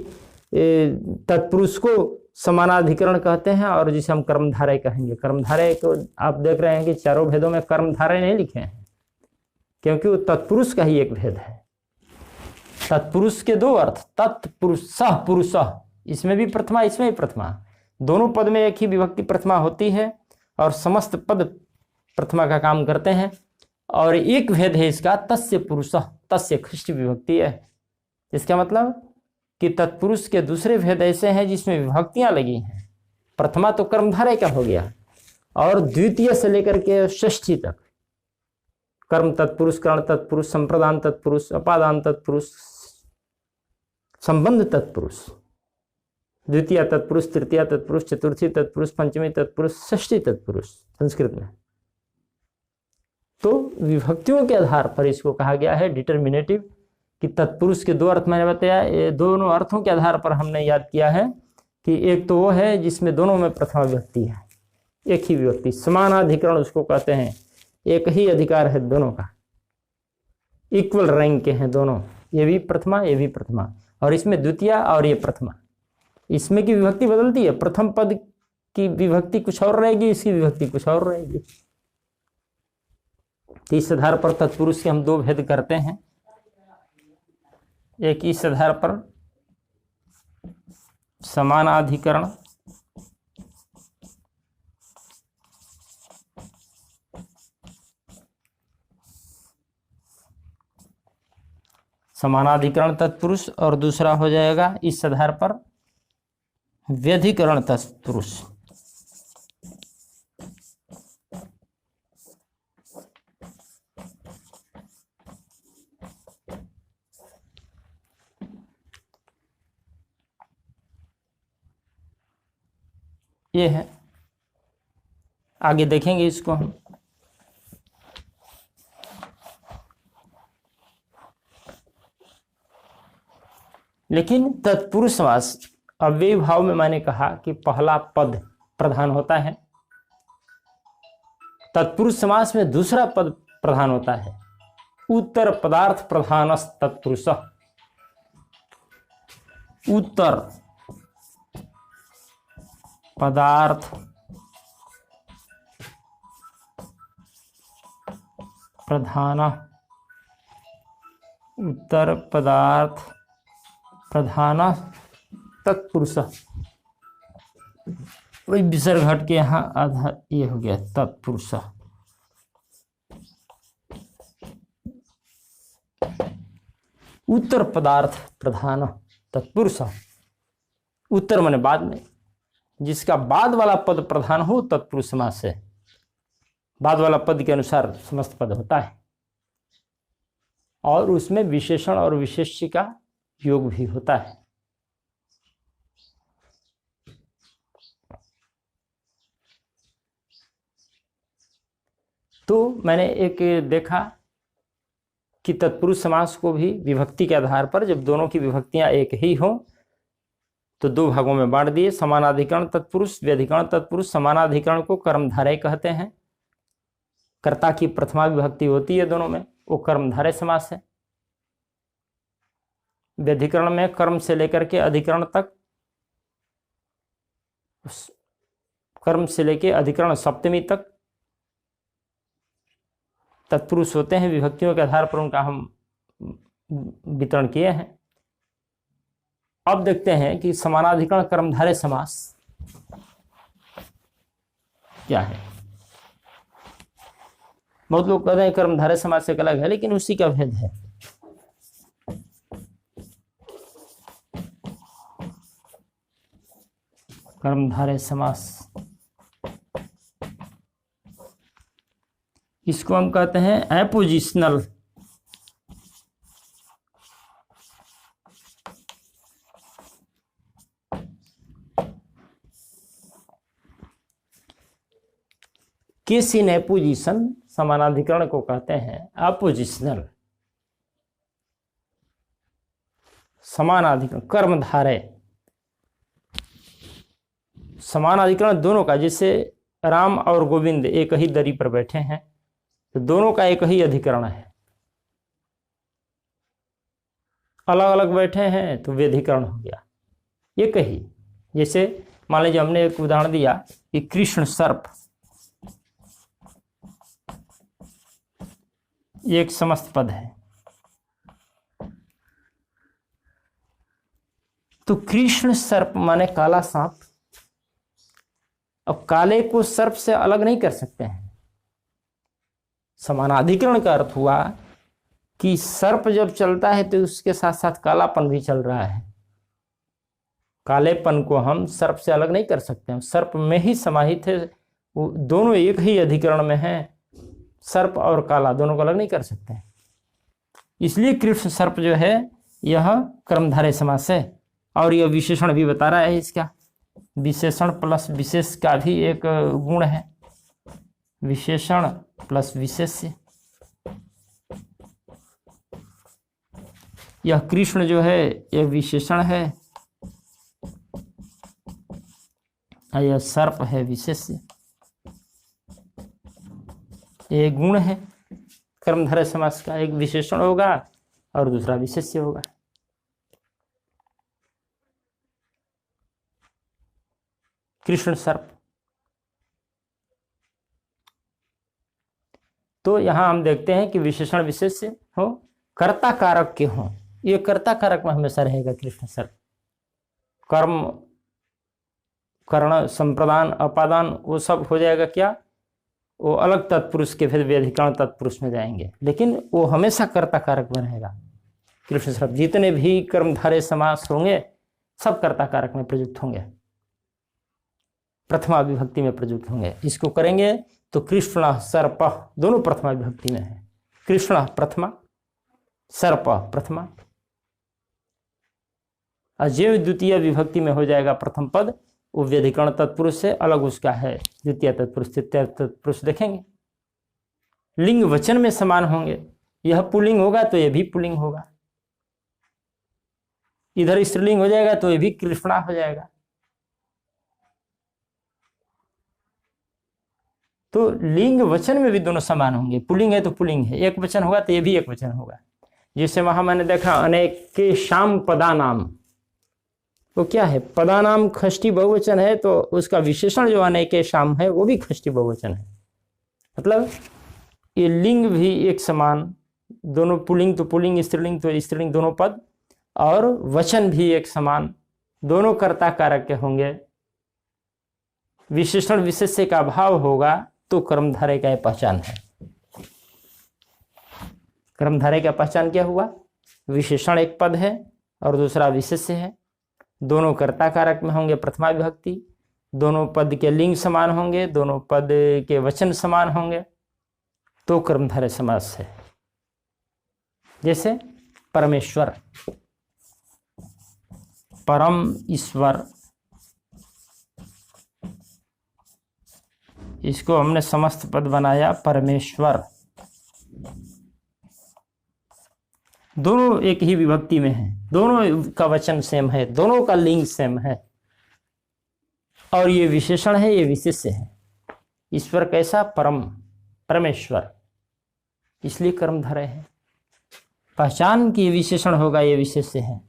तत्पुरुष को समानाधिकरण कहते हैं, और जिसे हम कर्मधारय कहेंगे। कर्मधारय को आप देख रहे हैं कि चारों भेदों में कर्मधारय नहीं लिखे हैं, क्योंकि वो तत्पुरुष का ही एक भेद है। तत्पुरुष के दो अर्थ, तत्पुरुष सह पुरुष, इसमें भी प्रथमा, इसमें भी प्रथमा। दोनों पद में एक ही विभक्ति प्रथमा होती है और समस्त पद प्रथमा का काम करते हैं। और एक भेद है इसका, तस्य पुरुष, तस्य ख्रिष्ट विभक्ति है। इसका मतलब कि तत्पुरुष के दूसरे भेद ऐसे हैं जिसमें विभक्तियां लगी हैं। प्रथमा तो कर्मधारय का हो गया, और द्वितीय से लेकर के षष्ठी तक कर्म तत्पुरुष, कर्ण तत्पुरुष, संप्रदान तत्पुरुष, अपादान तत्पुरुष, संबंध तत्पुरुष, द्वितीय तत्पुरुष, तृतीय तत्पुरुष, चतुर्थी तत्पुरुष, पंचमी तत्पुरुष, षष्ठी तत्पुरुष संस्कृत में। तो विभक्तियों के आधार पर इसको कहा गया है डिटर्मिनेटिव। कि तत्पुरुष के दो अर्थ मैंने बताया, ये दोनों अर्थों के आधार पर हमने याद किया है कि एक तो वो है जिसमें दोनों में प्रथमा विभक्ति है, एक ही विभक्ति, समानाधिकरण उसको कहते हैं। एक ही अधिकार है दोनों का, इक्वल रैंक के हैं दोनों, ये भी प्रथमा, ये भी प्रथमा। और इसमें द्वितीय और ये प्रथमा, इसमें की विभक्ति बदलती है। प्रथम पद की विभक्ति कुछ और रहेगी, इसकी विभक्ति कुछ और रहेगी। इस आधार पर तत्पुरुष के हम दो भेद करते हैं। एक इस आधार पर समानाधिकरण, समानाधिकरण तत्पुरुष, और दूसरा हो जाएगा इस आधार पर व्यधिकरण तत्पुरुष। ये है, आगे देखेंगे इसको हम। लेकिन तत्पुरुष समास अव्ययी भाव में मैंने कहा कि पहला पद प्रधान होता है। तत्पुरुष समास में दूसरा पद प्रधान होता है। उत्तर पदार्थ प्रधानस तत्पुरुष। उत्तर पदार्थ प्रधान, उत्तर पदार्थ प्रधान तत्पुरुष। वही विसर्ग हट के यहाँ आधा ये हो गया तत्पुरुष। उत्तर पदार्थ प्रधान तत्पुरुष। उत्तर माने बाद में, जिसका बाद वाला पद प्रधान हो तत्पुरुष समास है। बाद वाला पद के अनुसार समस्त पद होता है, और उसमें विशेषण और विशेष्य का योग भी होता है। तो मैंने एक देखा कि तत्पुरुष समास को भी विभक्ति के आधार पर, जब दोनों की विभक्तियां एक ही हों तो दो भागों में बांट दिए, समानाधिकरण तत्पुरुष, व्यधिकरण तत्पुरुष। समानाधिकरण को कर्मधारय कहते हैं, कर्ता की प्रथमा विभक्ति होती है दोनों में, वो कर्मधारय समास है। व्यधिकरण में कर्म से लेकर के अधिकरण तक, कर्म से लेकर अधिकरण सप्तमी तक तत्पुरुष होते हैं। विभक्तियों के आधार पर उनका हम वितरण किए हैं। अब देखते हैं कि समानाधिकरण कर्मधारय समास क्या है। बहुत लोग कहते हैं कर्मधारय समास से अलग है, लेकिन उसी का भेद है। कर्मधारय समास इसको हम कहते हैं एपोजिशनल। केस इन एपोजिशन समानाधिकरण को कहते हैं अपोजिशनल। समानाधिकरण कर्मधारय, समानाधिकरण दोनों का, जैसे राम और गोविंद एक ही दरी पर बैठे हैं तो दोनों का एक ही अधिकरण है। अलग अलग बैठे हैं तो व्यधिकरण हो गया एक ही। जैसे मान लीजिए हमने एक उदाहरण दिया कि कृष्ण सर्प, ये एक समस्त पद है। तो कृष्ण सर्प माने काला सांप। अब काले को सर्प से अलग नहीं कर सकते हैं। समानाधिकरण का अर्थ हुआ कि सर्प जब चलता है तो उसके साथ साथ कालापन भी चल रहा है। कालेपन को हम सर्प से अलग नहीं कर सकते हैं, सर्प में ही समाहित है। वो दोनों एक ही अधिकरण में हैं, सर्प और काला दोनों को अलग नहीं कर सकते हैं। इसलिए कृष्ण सर्प जो है यह कर्मधारय समास है। और यह विशेषण भी बता रहा है। इसका विशेषण प्लस विशेष का भी एक गुण है, विशेषण प्लस विशेष्य। यह कृष्ण जो है यह विशेषण है और यह सर्प है विशेष्य। एक गुण है कर्मधारय समास का, एक विशेषण होगा और दूसरा विशेष्य होगा। कृष्ण सर्प। तो यहां हम देखते हैं कि विशेषण विशेष्य हो, कर्ता कारक के हों। ये कर्ता कारक में हमेशा रहेगा कृष्ण सर्प। कर्म, कर्ण, संप्रदान, अपादान वो सब हो जाएगा क्या, वो अलग तत्पुरुष के फिर व्यधिकरण तत्पुरुष में जाएंगे, लेकिन वो हमेशा कर्ता कारक में रहेगा कृष्ण सर्प। जितने भी कर्मधारय समास होंगे सब कर्ता कारक में प्रयुक्त होंगे, प्रथमा विभक्ति में प्रयुक्त होंगे। इसको करेंगे तो कृष्ण सर्प दोनों प्रथमा विभक्ति में है। कृष्ण प्रथमा, सर्प प्रथमा। अजय द्वितीय विभक्ति में हो जाएगा प्रथम पद, वो व्यधिकरण तत्पुरुष से अलग उसका है द्वितीय तत्पुरुष, तृतीय तत्पुरुष देखेंगे। लिंग वचन में समान होंगे, यह पुल्लिंग होगा तो यह भी पुल्लिंग होगा, इधर स्त्रीलिंग हो जाएगा तो यह भी कृष्णा हो जाएगा। तो लिंग वचन में भी दोनों समान होंगे। पुल्लिंग है तो पुल्लिंग है, एक वचन होगा तो यह भी एक वचन होगा। जैसे वहां मैंने देखा अनेक के शाम पदानाम, वो क्या है, पदानाम खष्टी बहुवचन है तो उसका विशेषण जो अनेके शाम है वो भी खष्टी बहुवचन है। मतलब ये लिंग भी एक समान, दोनों पुल्लिंग तो पुल्लिंग, स्त्रीलिंग तो स्त्रीलिंग दोनों पद, और वचन भी एक समान, दोनों कर्ता कारक के होंगे। विशेषण विशेष्य का अभाव होगा तो कर्मधारय का पहचान है। कर्मधारय का पहचान क्या हुआ, विशेषण एक पद है और दूसरा विशेष्य है, दोनों कर्ता कारक में होंगे प्रथमा विभक्ति, दोनों पद के लिंग समान होंगे, दोनों पद के वचन समान होंगे, तो कर्मधारय समास है। जैसे परमेश्वर, परम ईश्वर, इसको हमने समस्त पद बनाया परमेश्वर। दोनों एक ही विभक्ति में है, दोनों का वचन सेम है, दोनों का लिंग सेम है, और ये विशेषण है, ये विशेष्य है। ईश्वर कैसा? परम, परमेश्वर, इसलिए कर्मधारय है। पहचान की विशेषण होगा, ये विशेष्य है।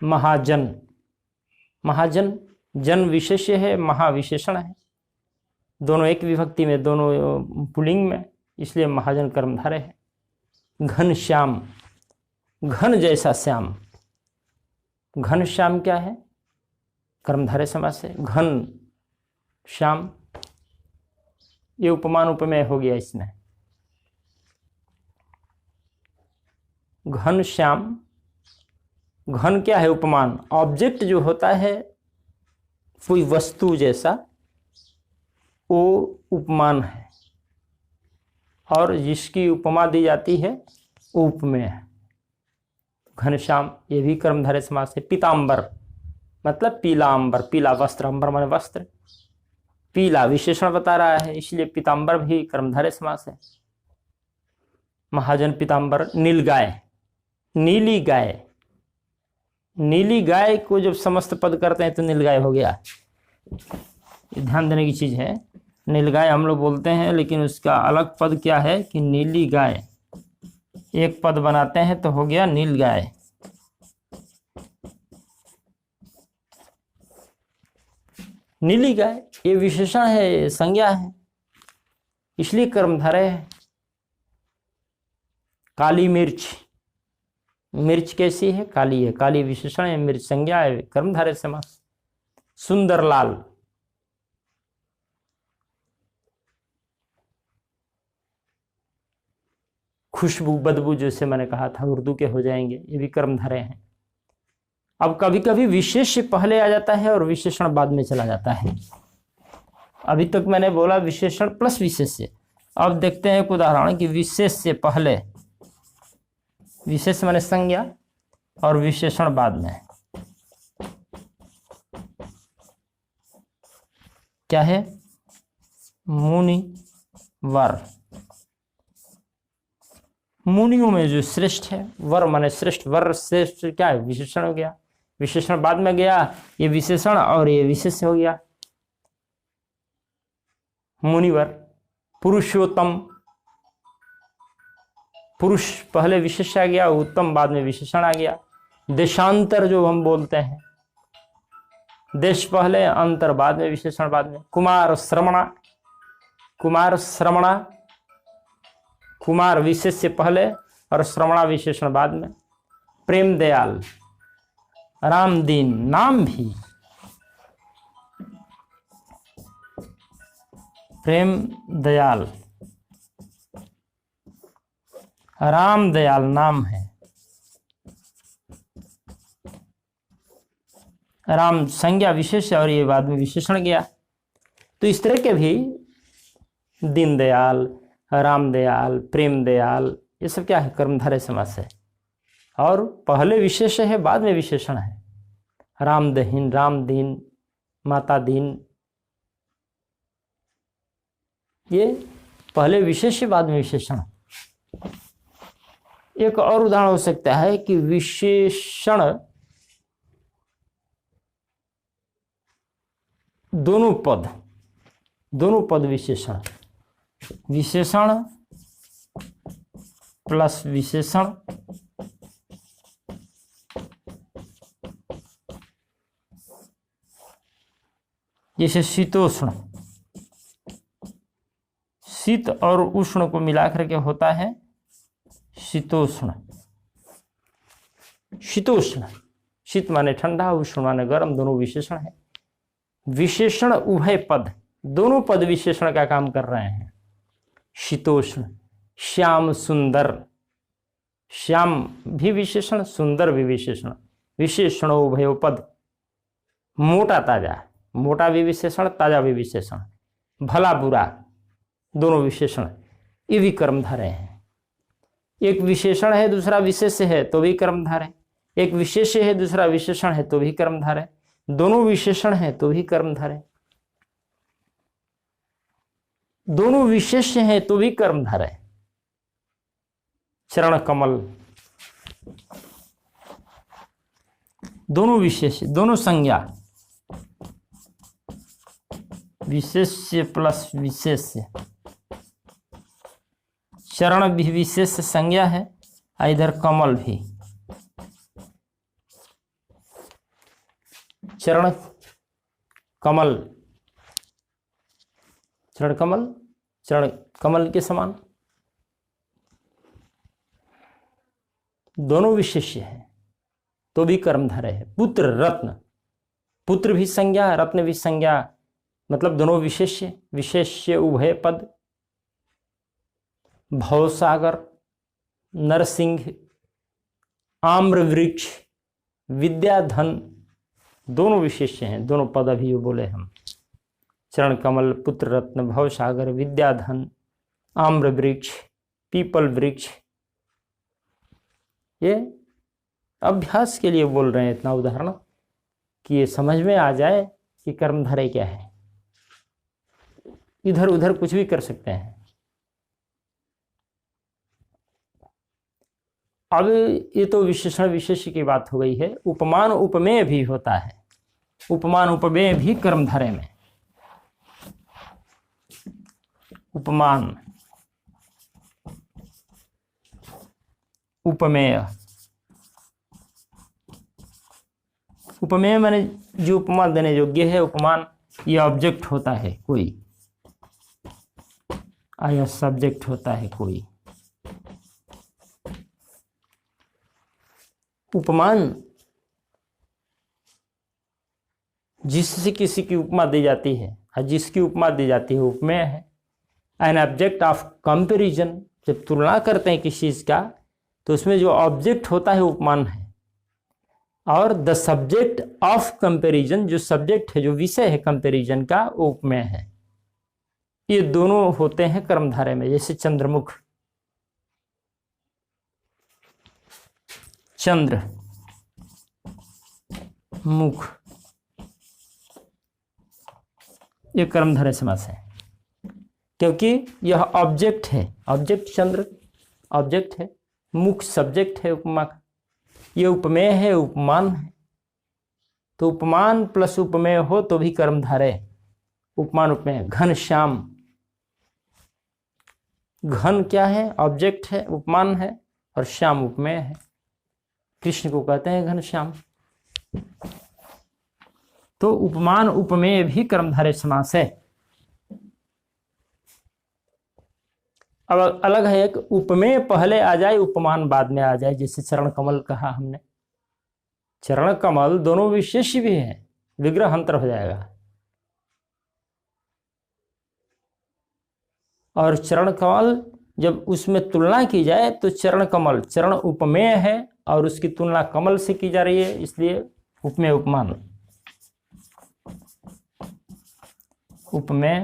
महाजन, महाजन, जन विशेष्य है, महाविशेषण है। दोनों एक विभक्ति में, दोनों पुल्लिंग में, इसलिए महाजन कर्मधारय है। घन श्याम, घन जैसा श्याम, घन श्याम क्या है? कर्मधारय समास है। घन श्याम, ये उपमान उपमेय हो गया इसमें। घन श्याम, घन क्या है? उपमान। ऑब्जेक्ट जो होता है कोई वस्तु जैसा, वो उपमान है, और जिसकी उपमा दी जाती है वो उपमेय है। घनश्याम, ये भी कर्मधारय समास है। पीतांबर मतलब पीला अंबर, पीला वस्त्र, अंबर माने वस्त्र, पीला विशेषण बता रहा है, इसलिए पीतांबर भी कर्मधारय समास है। महाजन पीतांबर। नीलगाय, नीली गाय, नीली गाय को जब समस्त पद करते हैं तो नीलगाय हो गया। ध्यान देने की चीज है, नीलगाय हम लोग बोलते हैं, लेकिन उसका अलग पद क्या है कि नीली गाय। एक पद बनाते हैं तो हो गया नीलगाय। नीली गाय ये विशेषण है, संज्ञा है, इसलिए कर्मधारय है। काली मिर्च, मिर्च कैसी है? काली है, काली विशेषण है, मिर्च संज्ञा है, कर्मधारय समास। सुंदर लाल, खुशबू बदबू जैसे मैंने कहा था उर्दू के हो जाएंगे, ये भी कर्मधारय हैं। अब कभी कभी विशेष पहले आ जाता है और विशेषण बाद में चला जाता है। अभी तक मैंने बोला विशेषण प्लस विशेष्य। अब देखते हैं एक उदाहरण कि विशेष्य पहले, विशेष माने संज्ञा, और विशेषण बाद में। क्या है? मुनिवर, मुनियों में जो श्रेष्ठ है, वर माने श्रेष्ठ, वर श्रेष्ठ क्या है? विशेषण हो गया, विशेषण बाद में गया, ये विशेषण और ये विशेष हो गया। मुनिवर। पुरुषोत्तम, पुरुष पहले विशेष आ गया, उत्तम बाद में विशेषण आ गया। देशांतर जो हम बोलते हैं, देश पहले, अंतर बाद में, विशेषण बाद में। कुमार श्रमणा, कुमार श्रमणा, कुमार विशेष से पहले और श्रमणा विशेषण बाद में। प्रेम दयाल, रामदीन, नाम भी प्रेम दयाल, राम दयाल नाम है। राम संज्ञा विशेष और ये बाद में विशेषण गया। तो इस तरह के भी दीनदयाल, राम दयाल, प्रेम दयाल, ये सब क्या है? कर्मधारय समास है, और पहले विशेष है बाद में विशेषण है। रामदहीन, रामदीन, माता दीन, ये पहले विशेष बाद में विशेषण। एक और उदाहरण हो सकता है कि विशेषण दोनों पद विशेषण, विशेषण प्लस विशेषण, जैसे शीतोष्ण, शीत और उष्ण को मिलाकर के होता है शीतोष्ण। शीतोष्ण, शीत माने ठंडा, उष्ण माने गर्म, दोनों विशेषण है। विशेषण उभय पद, दोनों पद विशेषण का काम कर रहे हैं। शीतोष्ण, श्याम सुंदर, श्याम भी विशेषण, सुंदर भी विशेषण, विशेषण उभय पद। मोटा ताजा, मोटा भी विशेषण, ताजा भी विशेषण। भला बुरा, दोनों विशेषण, ये भी कर्मधारय हैं। एक विशेषण है दूसरा विशेष है तो भी कर्मधारय, एक विशेष है दूसरा विशेषण है तो भी कर्मधारय, दोनों विशेषण है तो भी कर्मधारय। दोनों विशेष्य हैं तो भी कर्मधारय है। चरण कमल, दोनों विशेष्य, दोनों संज्ञा, विशेष्य प्लस विशेष्य। चरण भी विशेष संज्ञा है, इधर कमल भी। चरण कमल, चरण कमल, चरण कमल के समान, दोनों विशेष्य है तो भी कर्मधारय है। पुत्र रत्न, पुत्र भी संज्ञा, रत्न भी संज्ञा, मतलब दोनों विशेष्य, विशेष्य उभय पद। भवसागर, नरसिंह, आम्र वृक्ष, विद्याधन, दोनों विशेष्य हैं, दोनों पद अभी बोले हम। चरण कमल, पुत्र रत्न, भवसागर, विद्याधन, आम्र वृक्ष, पीपल वृक्ष। ये अभ्यास के लिए बोल रहे हैं इतना उदाहरण कि ये समझ में आ जाए कि कर्मधारय क्या है। इधर उधर कुछ भी कर सकते हैं। अब ये तो विशेषण विशेष्य की बात हो गई है। उपमान उपमेय भी होता है। उपमान उपमेय भी कर्मधारय में। उपमान उपमेय, उपमेय माने जो उपमा देने योग्य है। उपमान ये ऑब्जेक्ट होता है कोई, या सब्जेक्ट होता है कोई। उपमान जिससे किसी की उपमा दी जाती है और जिसकी उपमा दी जाती है उपमेय है। एन ऑब्जेक्ट ऑफ कंपैरिजन, जब तुलना करते हैं किसी चीज का तो उसमें जो ऑब्जेक्ट होता है उपमान है। और द सब्जेक्ट ऑफ कंपैरिजन, जो सब्जेक्ट है, जो विषय है कंपैरिजन का, वो उपमेय है। ये दोनों होते हैं कर्मधारय में। जैसे चंद्रमुख, चंद्र मुख, ये कर्मधारय समास है क्योंकि यह ऑब्जेक्ट है। ऑब्जेक्ट चंद्र ऑब्जेक्ट है, मुख सब्जेक्ट है उपमा का। ये उपमेय है, उपमान है। तो उपमान प्लस उपमेय हो तो भी कर्मधारय। उपमान उपमेय। घनश्याम, घन क्या है? ऑब्जेक्ट है, उपमान है, और श्याम उपमेय है। कृष्ण को कहते हैं घनश्याम। तो उपमान उपमेय भी कर्मधारय समास है। अब अलग है एक उपमेय पहले आ जाए, उपमान बाद में आ जाए। जैसे चरण कमल कहा हमने, चरण कमल दोनों विशेष भी है, विग्रह अंतर हो जाएगा। और चरण कमल जब उसमें तुलना की जाए तो चरण कमल, चरण उपमेय है और उसकी तुलना कमल से की जा रही है, इसलिए उपमेय उपमान। उपमेय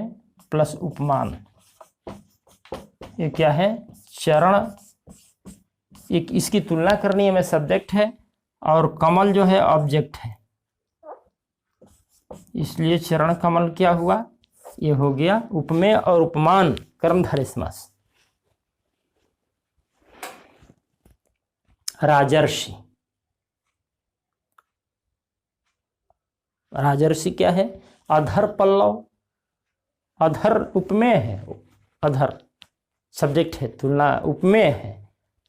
प्लस उपमान, ये क्या है? चरण, एक इसकी तुलना करनी है में सब्जेक्ट है और कमल जो है ऑब्जेक्ट है, इसलिए चरण कमल क्या हुआ? ये हो गया उपमेय और उपमान कर्मधारय समास। राजर्षि, राजर्षि क्या है? अधर पल्लव, अधर उपमेय है, अधर सब्जेक्ट है, तुलना उपमेय है।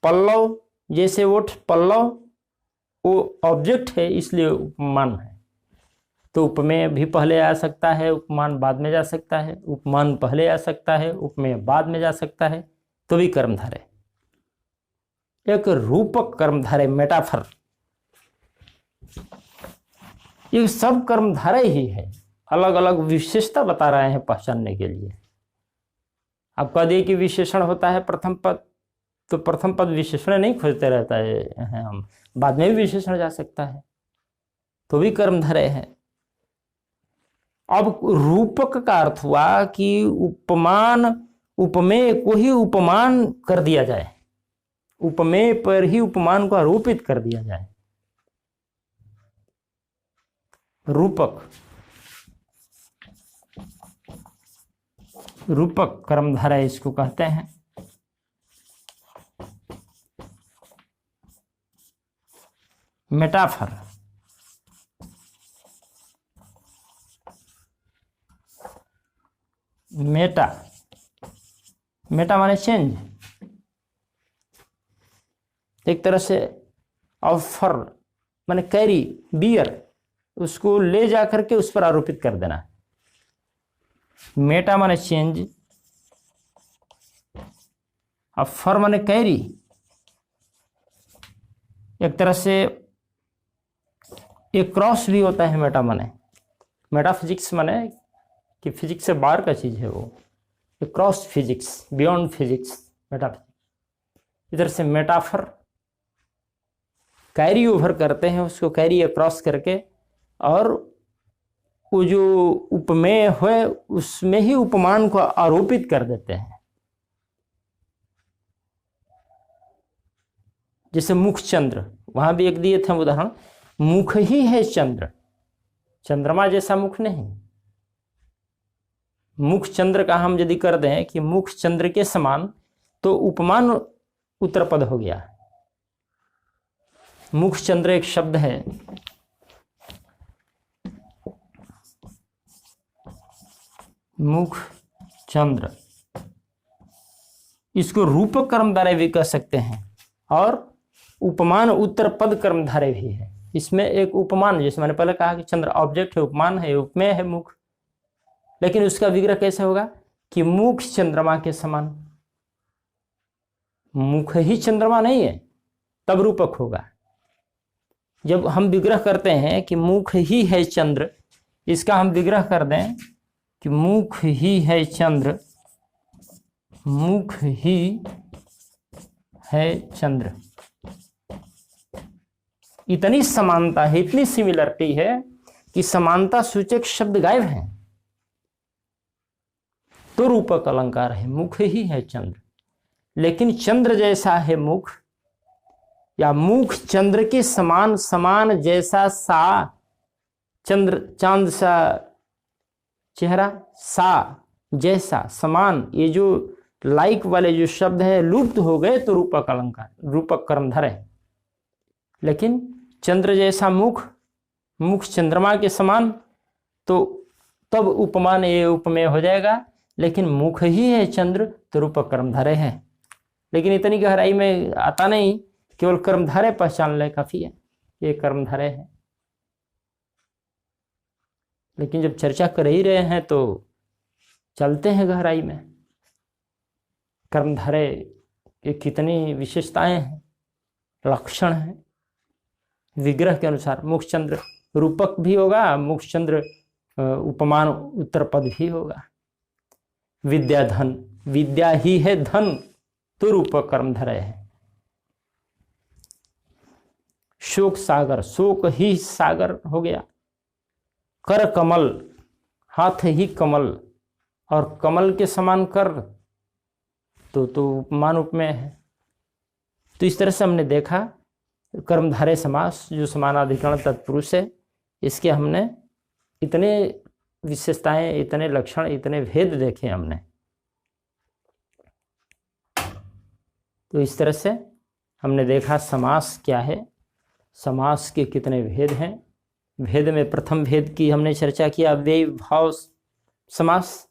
पल्लव जैसे ओठ, पल्लव वो ऑब्जेक्ट है, इसलिए उपमान है। तो उपमेय भी पहले आ सकता है, उपमान बाद में जा सकता है। उपमान पहले आ सकता है, उपमेय बाद में जा सकता है, तो भी कर्मधारय। एक रूपक कर्मधारय, मेटाफर, ये सब कर्मधारय ही है। अलग अलग विशेषता बता रहे हैं पहचानने के लिए। आप कह दिए कि विशेषण होता है प्रथम पद, तो प्रथम पद विशेषण नहीं खोजते रहता है हम, बाद में भी विशेषण जा सकता है, तो भी कर्मधारय है। अब रूपक का अर्थ हुआ कि उपमान, उपमेय को ही उपमान कर दिया जाए, उपमेय पर ही उपमान को आरोपित कर दिया जाए। रूपक, रूपक कर्मधारय इसको कहते हैं। मेटाफर, मेटा माने चेंज, एक तरह से ऑफर माने कैरी, बियर, उसको ले जा करके उस पर आरोपित कर देना। मेटा माने चेंज, ऑफर माने कैरी, एक तरह से एक क्रॉस भी होता है मेटा माने। मेटाफिजिक्स माने कि फिजिक्स से बाहर का चीज है वो, cross physics, beyond physics, metaphysics. इधर से मेटाफर कैरी ओवर करते हैं, उसको कैरी अक्रॉस करके, और वो जो उपमेय है उसमें ही उपमान को आरोपित कर देते हैं। जैसे मुख चंद्र, वहां भी एक दिए थे उदाहरण, मुख ही है चंद्र, चंद्रमा जैसा मुख नहीं। मुख चंद्र का हम यदि कर दें कि मुख चंद्र के समान, तो उपमान उत्तरपद हो गया। मुख चंद्र एक शब्द है, मुख चंद्र, इसको रूपक कर्मधारय भी कह सकते हैं और उपमान उत्तरपद कर्मधारय भी है। इसमें एक उपमान, जैसे मैंने पहले कहा कि चंद्र ऑब्जेक्ट है, उपमान है, उपमेय है मुख, लेकिन उसका विग्रह कैसे होगा कि मुख चंद्रमा के समान। मुख ही चंद्रमा नहीं है तब रूपक होगा। जब हम विग्रह करते हैं कि मुख ही है चंद्र, इसका हम विग्रह कर दें कि मुख ही है चंद्र, मुख ही है चंद्र, इतनी समानता है, इतनी सिमिलरिटी है कि समानता सूचक शब्द गायब है, तो रूपक अलंकार है। मुख ही है चंद्र, लेकिन चंद्र जैसा है मुख, या मुख चंद्र के समान, समान जैसा सा, चंद्र चांद सा चेहरा, सा जैसा, समान, ये जो लाइक वाले जो शब्द हैं लुप्त हो गए तो रूपक अलंकार, रूपक कर्मधारय है। लेकिन चंद्र जैसा मुख, मुख चंद्रमा के समान, तो तब उपमान ये उपमेय हो जाएगा। लेकिन मुख ही है चंद्र तो रूपक कर्मधारय है। लेकिन इतनी गहराई में आता नहीं, केवल कर्मधारय पहचान ले काफी है, ये कर्मधारय है। लेकिन जब चर्चा कर ही रहे हैं तो चलते हैं गहराई में। कर्मधारय की कितनी विशेषताएं हैं, लक्षण हैं। विग्रह के अनुसार मुख चंद्र रूपक भी होगा, मुख चंद्र उपमान उत्तरपद भी होगा। विद्या धन, विद्या ही है धन तो रूपक कर्मधारय है। शोक सागर, शोक ही सागर हो गया। कर कमल, हाथ ही कमल, और कमल के समान कर तो उपमान उपमेय है। तो इस तरह से हमने देखा कर्मधारय समास जो समानाधिकरण तत्पुरुष है, इसके हमने इतने विशेषताएं, इतने लक्षण, इतने भेद देखे हमने। तो इस तरह से हमने देखा समास क्या है, समास के कितने भेद हैं। भेद में प्रथम भेद की हमने चर्चा किया, अव्ययी भाव समास।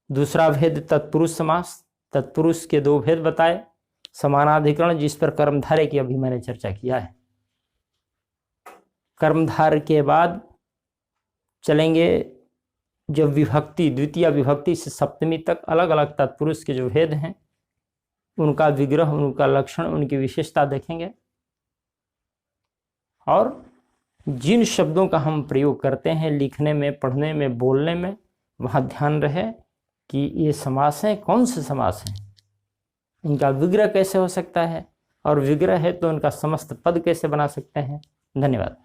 दूसरा भेद तत्पुरुष समास, तत्पुरुष के दो भेद बताए। समानाधिकरण जिस पर कर्मधारय की अभी मैंने चर्चा किया है। कर्मधार के बाद चलेंगे जब विभक्ति, द्वितीय विभक्ति से सप्तमी तक अलग अलग तत्पुरुष के जो भेद हैं, उनका विग्रह, उनका लक्षण, उनकी विशेषता देखेंगे। और जिन शब्दों का हम प्रयोग करते हैं लिखने में, पढ़ने में, बोलने में, वहाँ ध्यान रहे कि ये समास हैं, कौन से समास हैं, इनका विग्रह कैसे हो सकता है, और विग्रह है तो उनका समस्त पद कैसे बना सकते हैं। धन्यवाद।